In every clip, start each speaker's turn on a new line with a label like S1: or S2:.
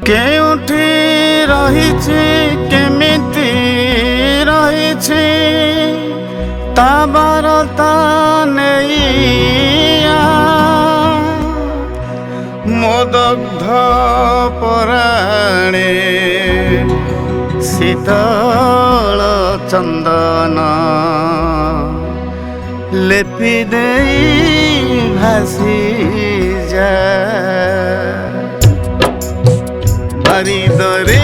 S1: କେଉଁଠି ରହିଛି କେମିତି ରହିଛି ତା ବାରତା ନେଇଆ ମୋ ଦଗ୍ଧ ପରାଣେ ଶୀତଳ ଚନ୍ଦନ ଲେପି ଦେଇ ଭାସି ଯା ବାରିଦରେ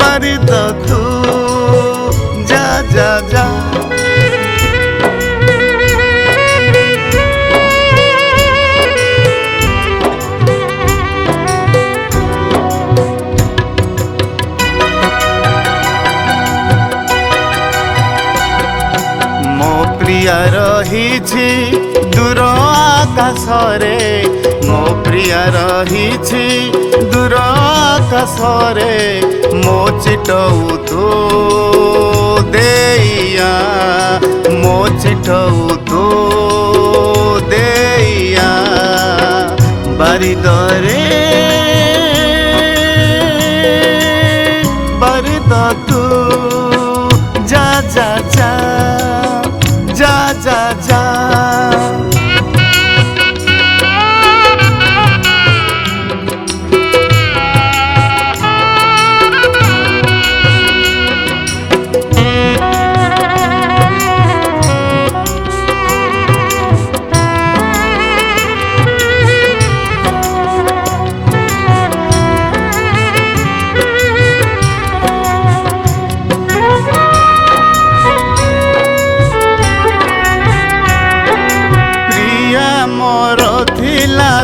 S1: ବାରିଦ ତୁ ଯା ଯା ଯା ମୋ ପ୍ରିୟା ରହିଛି ଦୂର ଆକାଶରେ ମୋ ପ୍ରିୟା ରହିଛି ଦୂର ଆକାଶରେ ମୋ ଚିଟଉ ତୁ ଦେଇଆ ମୋ ଚିଟଉ ତୁ ଦେଇଆ ବାରିଦରେ ବାରିଦ ତୁ ଯା ଯା ଯା ଯା ଯା ଯା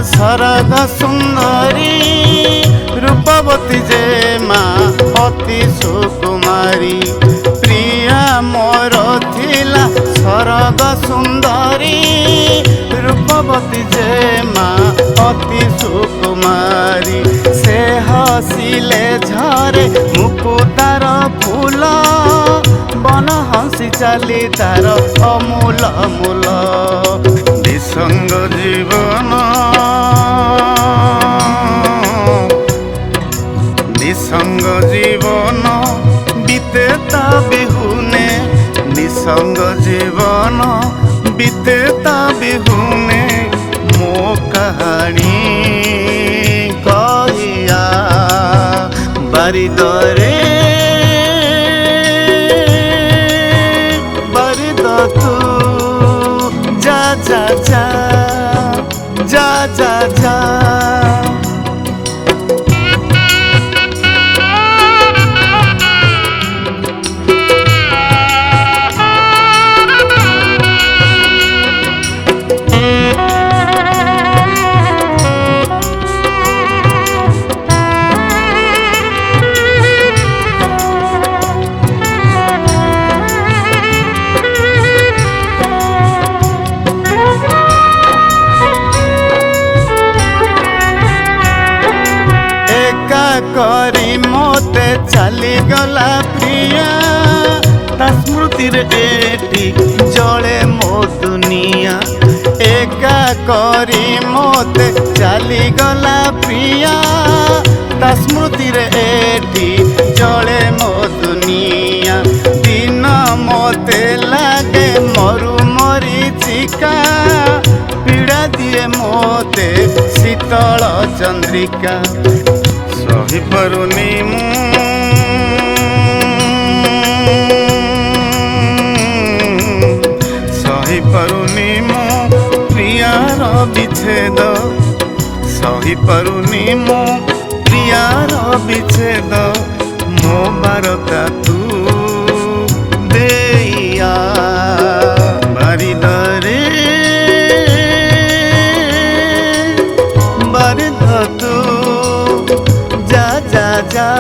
S1: ସରଗ ସୁନ୍ଦରୀ ରୂପବତୀ ଯେ ମା ଅତି ସୁକୁମାରୀ ପ୍ରିୟା ମୋର ଥିଲା ସରଗ ସୁନ୍ଦରୀ ରୂପବତୀ ଯେ ମା ଅତି ସୁକୁମାରୀ ସେ ହସିଲେ ଝରେ ମୁକୁତାର ଫୁଲ ବନ ହସି ଚାଲି ତାର ଅମୂଲ ମୂଲ ନିସଙ୍ଗ ଜୀବନ নিসঙ্গ জীবন বিতে তা বিহুনে নিসঙ্গ জীবন বিতে তা বিহুনে মো কাহানী কহিয়া বারিদরে বারিদ তু যা যা যা যা যা যা କରି ମୋତେ ଚାଲିଗଲା ପ୍ରିୟା ତା ସ୍ମୃତିରେ ଏଠି ଜଳେ ମୋ ଦୁନିଆ ଏକା କରି ମୋତେ ଚାଲିଗଲା ପ୍ରିୟା ତା ସ୍ମୃତିରେ ଏଠି ଜଳେ ମୋ ଦୁନିଆ ଦିନ ମୋତେ ଲାଗେ ମରୁ ମରିଚିକା ପୀଡ଼ା ଦିଏ ମୋତେ ଶୀତଳ ଚନ୍ଦ୍ରିକା ସହିପାରୁନି ମୁଁ ସହିପାରୁନି ମୁଁ ପ୍ରିୟାର ବିଚ୍ଛେଦ ସହିପାରୁନି ମୁଁ ପ୍ରିୟାର ବିଚ୍ଛେଦ ମୋ ବାରତା ତୁ ଦେଇଆ ବାରିଦରେ বারিদ তু যা যা যা